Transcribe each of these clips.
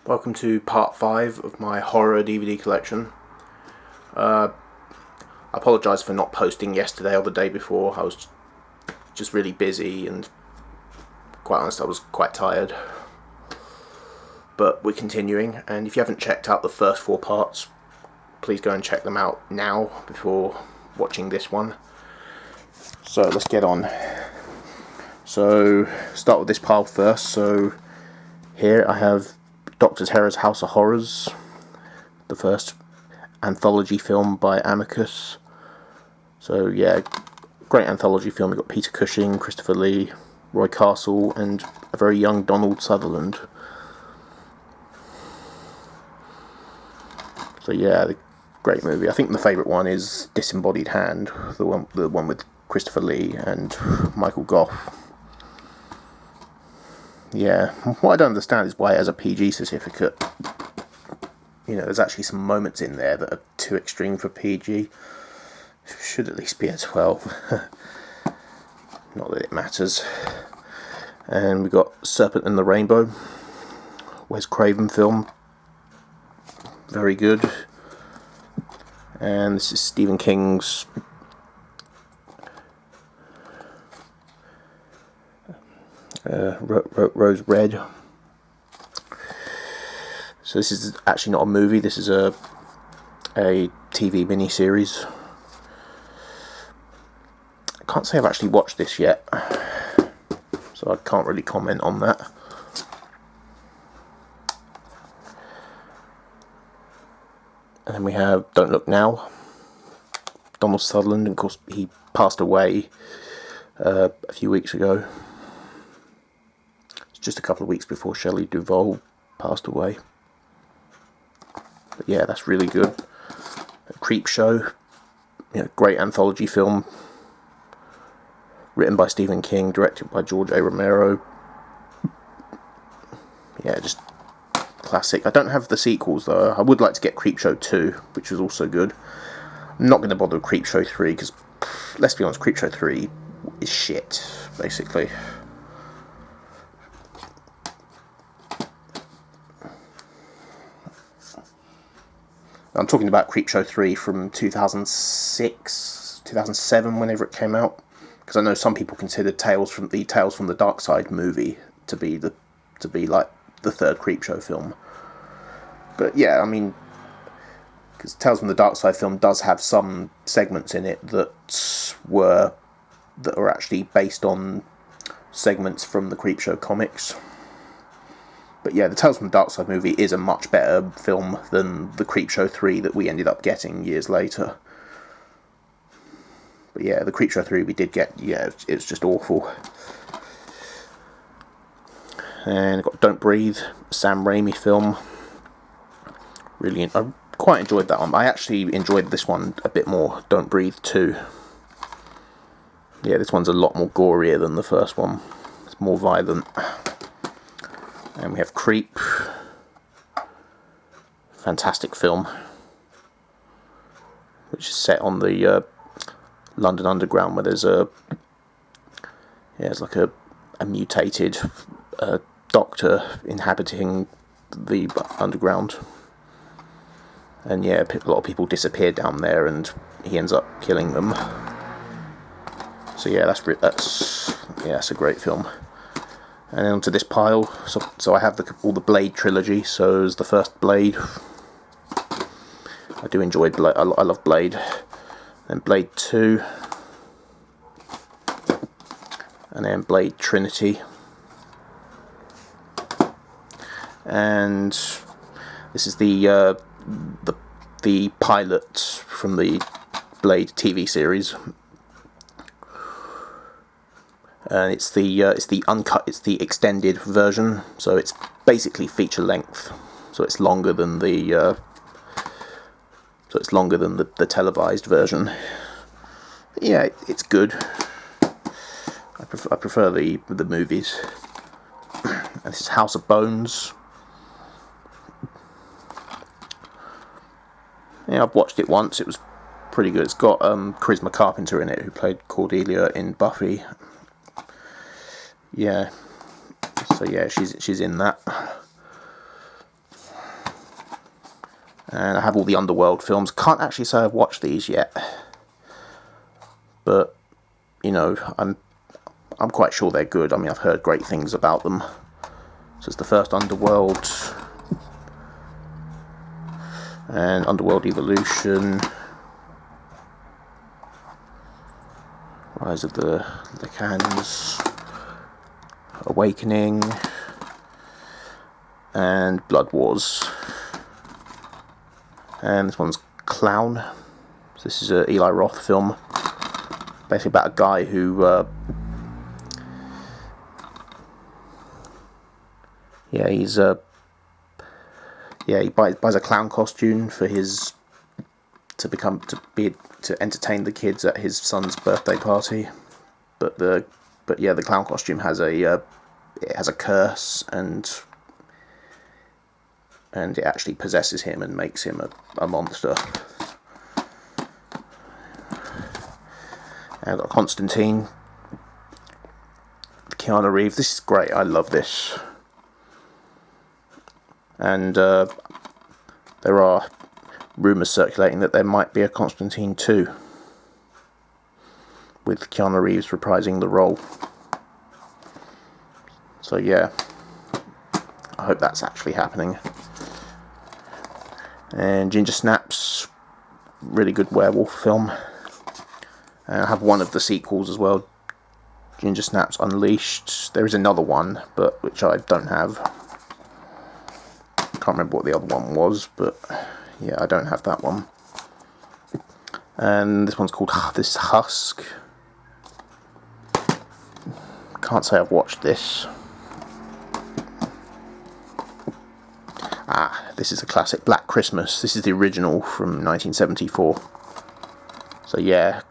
Welcome to part 5 of my horror DVD collection. I apologise for not posting yesterday or the day before. I was just really busy and, quite honest, I was quite tired. But we're continuing, and if you haven't checked out the first 4 parts, please go and check them out now before watching this one. So let's get on. So start with this pile first. So here I have Dr. Terror's House of Horrors, the first anthology film by Amicus. So yeah, great anthology film. You've got Peter Cushing, Christopher Lee, Roy Castle, and a very young Donald Sutherland. So yeah, great movie. I think the favourite one is Disembodied Hand, the one with Christopher Lee and Michael Gough. Yeah, what I don't understand is why it has a PG certificate. You know, there's actually some moments in there that are too extreme for PG. Should at least be a 12. Not that it matters. And we've got Serpent and the Rainbow, Wes Craven film. Very good. And this is Stephen King's Rose Red. So this is actually not a movie, this is a TV miniseries. I can't say I've actually watched this yet, so I can't really comment on that. And then we have Don't Look Now, Donald Sutherland, and of course he passed away a few weeks ago. Just a couple of weeks before Shelley Duvall passed away. But yeah, that's really good. Creepshow, great anthology film, written by Stephen King, directed by George A. Romero. Yeah, just classic. I don't have the sequels though. I would like to get Creepshow 2, which was also good. I'm not going to bother with Creepshow 3 because, let's be honest, Creepshow 3 is shit, basically. I'm talking about Creepshow 3 from 2006, 2007, whenever it came out. Because I know some people consider Tales from the Dark Side movie to be like the third Creepshow film. But yeah, I mean, because Tales from the Dark Side film does have some segments in it that are actually based on segments from the Creepshow comics. But yeah, the Tales from the Dark Side movie is a much better film than the Creepshow 3 that we ended up getting years later. But yeah, the Creepshow 3 we did get, yeah, it's just awful. And I've got Don't Breathe, Sam Raimi film. I quite enjoyed that one. I actually enjoyed this one a bit more, Don't Breathe 2. Yeah, this one's a lot more gorier than the first one. It's more violent. And we have Creep. Fantastic film. Which is set on the London Underground, where there's it's like a mutated doctor inhabiting the underground. And yeah, a lot of people disappear down there and he ends up killing them. So yeah, that's a great film. And then onto this pile, so I have all the Blade trilogy. So as the first Blade, I do enjoy Blade. I love Blade. Then Blade 2, and then Blade Trinity, and this is the pilot from the Blade TV series. And it's the uncut, it's the extended version, so it's basically feature length. So it's longer than the televised version. But yeah, it's good. I prefer the movies. And this is House of Bones. Yeah, I've watched it once. It was pretty good. It's got Charisma Carpenter in it, who played Cordelia in Buffy. Yeah, so yeah, she's in that. And I have all the Underworld films. Can't actually say I've watched these yet, but you know, I'm quite sure they're good. I mean, I've heard great things about them. So it's the first Underworld, and Underworld Evolution, Rise of the Lycans, Awakening, and Blood Wars. And this one's Clown. So this is a Eli Roth film, basically about a guy who he buys a clown costume for his to entertain the kids at his son's birthday party, but the clown costume has a curse, and it actually possesses him and makes him a monster. And I've got Constantine, Keanu Reeves. This is great. I love this. And there are rumours circulating that there might be a Constantine 2, with Keanu Reeves reprising the role. So yeah, I hope that's actually happening. And Ginger Snaps, really good werewolf film. And I have one of the sequels as well, Ginger Snaps Unleashed. There is another one, but which I don't have. Can't remember what the other one was, but yeah, I don't have that one. And this one's called Husk. Can't say I've watched this. This is a classic, Black Christmas. This is the original from 1974. So yeah,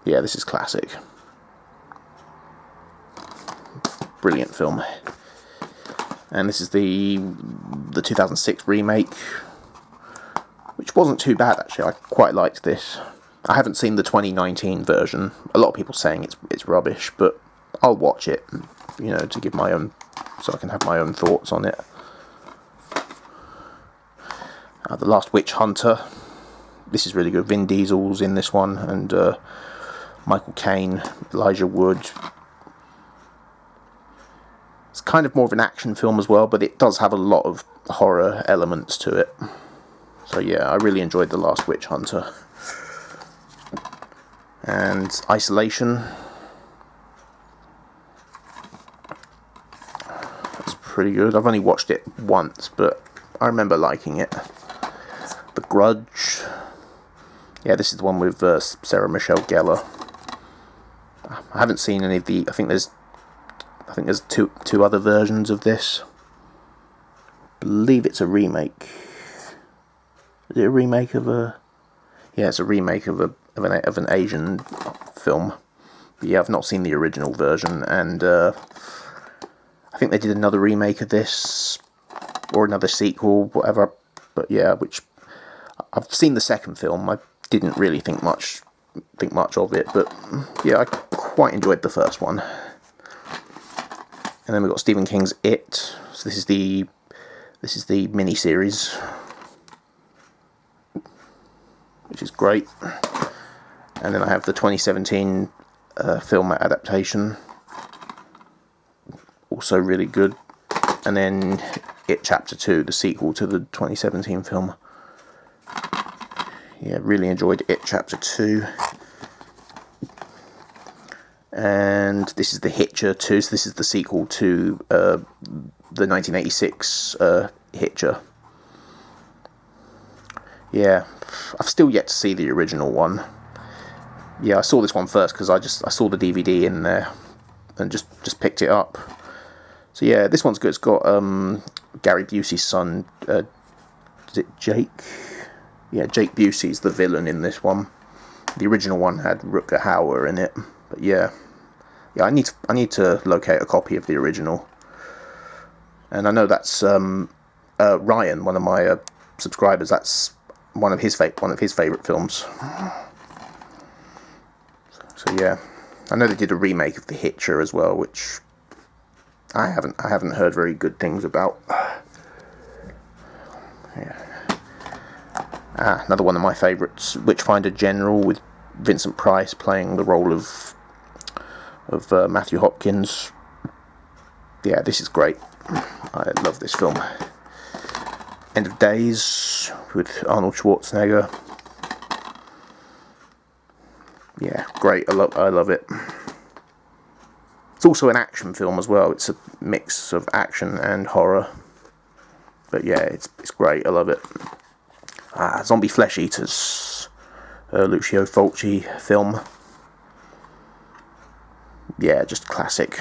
this is classic. Brilliant film. And this is the 2006 remake, which wasn't too bad actually. I quite liked this. I haven't seen the 2019 version. A lot of people saying it's rubbish, but I'll watch it, you know, to give my own, so I can have my own thoughts on it. The Last Witch Hunter. This is really good. Vin Diesel's in this one, and Michael Caine, Elijah Wood. It's kind of more of an action film as well, but it does have a lot of horror elements to it. So yeah, I really enjoyed The Last Witch Hunter. And Isolation. That's pretty good. I've only watched it once, but I remember liking it. The Grudge. Yeah, this is the one with Sarah Michelle Gellar. I haven't seen any of the. I think there's two other versions of this. I believe it's a remake. Is it a remake of a? Yeah, it's a remake of an Asian film. But yeah, I've not seen the original version, and I think they did another remake of this or another sequel, whatever. But yeah, which I've seen the second film. I didn't really think much of it, but yeah, I quite enjoyed the first one. And then we've got Stephen King's It. So this is the mini-series, which is great. And then I have the 2017 film adaptation, also really good. And then It Chapter 2, the sequel to the 2017 film. Yeah, really enjoyed It Chapter 2. And this is The Hitcher 2, so this is the sequel to the 1986 Hitcher. Yeah, I've still yet to see the original one. Yeah, I saw this one first because I saw the DVD in there and just picked it up. So yeah, this one's good. It's got Gary Busey's son. Is it Jake? Yeah, Jake Busey's the villain in this one. The original one had Rutger Hauer in it, but yeah, I need to locate a copy of the original. And I know that's Ryan, one of my subscribers. That's one of his favourite films. So yeah, I know they did a remake of The Hitcher as well, which I haven't heard very good things about. Yeah. Another one of my favourites, Witchfinder General, with Vincent Price playing the role of Matthew Hopkins. Yeah, this is great. I love this film. End of Days with Arnold Schwarzenegger. Yeah, great. I love it. It's also an action film as well. It's a mix of action and horror. But yeah, it's great. I love it. Zombie Flesh Eaters, Lucio Fulci film. Yeah, just classic.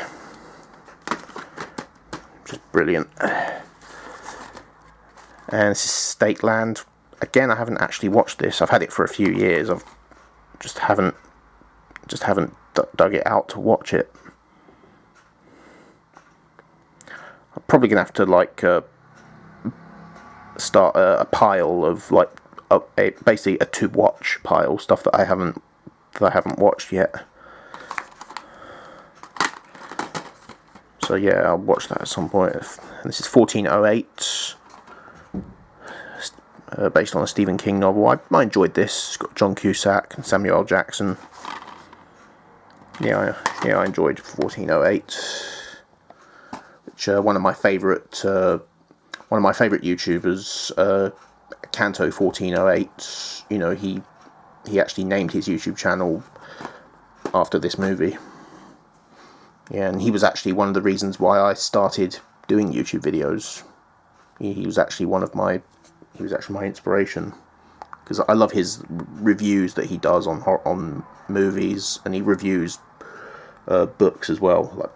Just brilliant. And this is Stateland. Again, I haven't actually watched this. I've had it for a few years. I've just haven't dug it out to watch it. I'm probably gonna have to start a pile of basically a to watch pile, stuff that I haven't watched yet. So yeah, I'll watch that at some point. And this is 1408, based on a Stephen King novel. I enjoyed this. It's got John Cusack and Samuel L. Jackson. Yeah, I enjoyed 1408. Which one of my favourite YouTubers, Canto1408. You know, he actually named his YouTube channel after this movie. Yeah, and he was actually one of the reasons why I started doing YouTube videos. He was actually my inspiration, because I love his reviews that he does on movies, and he reviews books as well.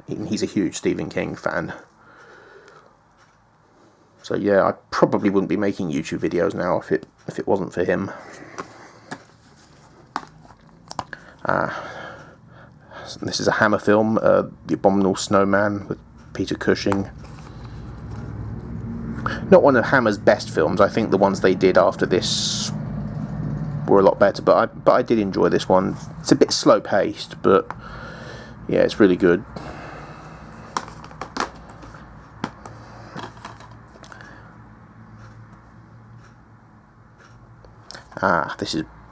He's a huge Stephen King fan. So yeah, I probably wouldn't be making YouTube videos now if it wasn't for him. This is a Hammer film, The Abominable Snowman with Peter Cushing. Not one of Hammer's best films. I think the ones they did after this were a lot better, but I did enjoy this one. It's a bit slow paced, but yeah, it's really good.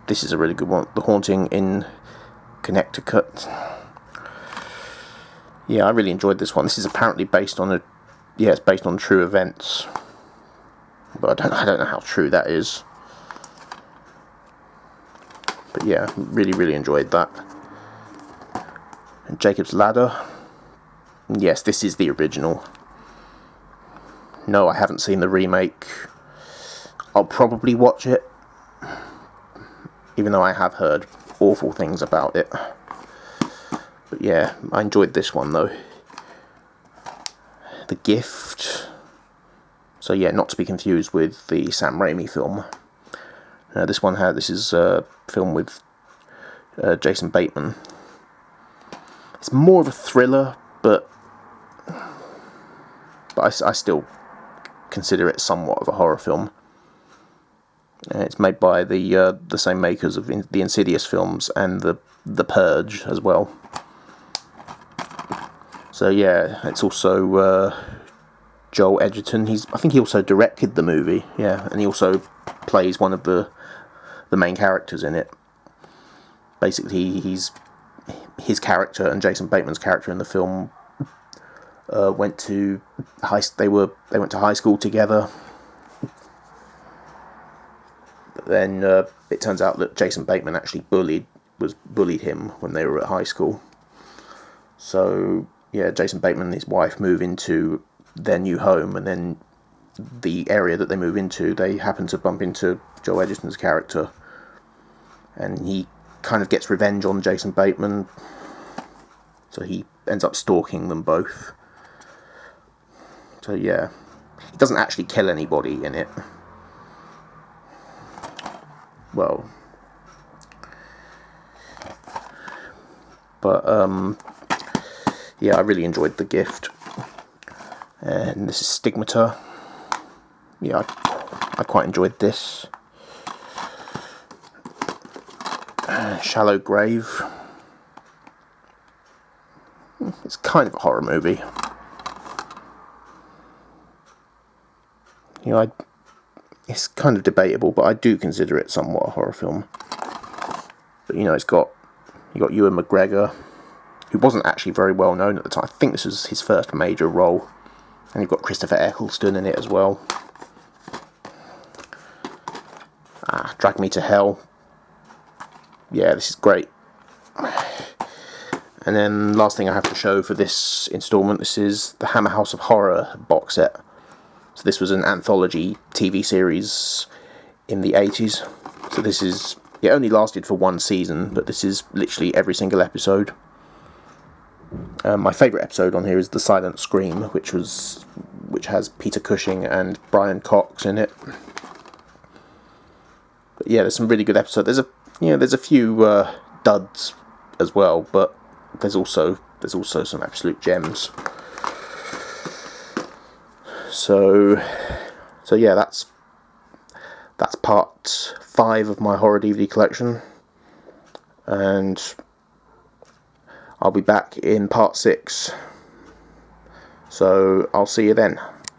This is a really good one. The Haunting in Connecticut. Yeah, I really enjoyed this one. This is apparently based on it's based on true events, but I don't know how true that is. But yeah, really enjoyed that. And Jacob's Ladder. Yes, this is the original. No, I haven't seen the remake. I'll probably watch it, even though I have heard awful things about it. But yeah, I enjoyed this one though. The Gift. So yeah, not to be confused with the Sam Raimi film. This is a film with Jason Bateman. It's more of a thriller, but I still consider it somewhat of a horror film. It's made by the same makers of the Insidious films and the Purge as well. So yeah, it's also Joel Edgerton. I think he also directed the movie. Yeah, and he also plays one of the main characters in it. Basically, his character and Jason Bateman's character in the film went to high school together. But then it turns out that Jason Bateman actually bullied him when they were at high school. So yeah, Jason Bateman and his wife move into their new home, and then the area that they move into, they happen to bump into Joel Edgerton's character, and he kind of gets revenge on Jason Bateman, so he ends up stalking them both. So yeah, he doesn't actually kill anybody in it. Well, but yeah, I really enjoyed The Gift. And this is Stigmata. Yeah, I quite enjoyed this. Shallow Grave. It's kind of a horror movie. You know, it's kind of debatable, but I do consider it somewhat a horror film. But you know, you got Ewan McGregor, who wasn't actually very well known at the time. I think this was his first major role. And you've got Christopher Eccleston in it as well. Drag Me to Hell. Yeah, this is great. And then last thing I have to show for this instalment, this is the Hammer House of Horror box set. So this was an anthology TV series in the 80s. So this is, it only lasted for one season, but this is literally every single episode. My favourite episode on here is The Silent Scream, which has Peter Cushing and Brian Cox in it. But yeah, there's some really good episodes. There's a few duds as well, but there's also some absolute gems. So yeah, that's part 5 of my horror DVD collection, and I'll be back in part 6. So I'll see you then.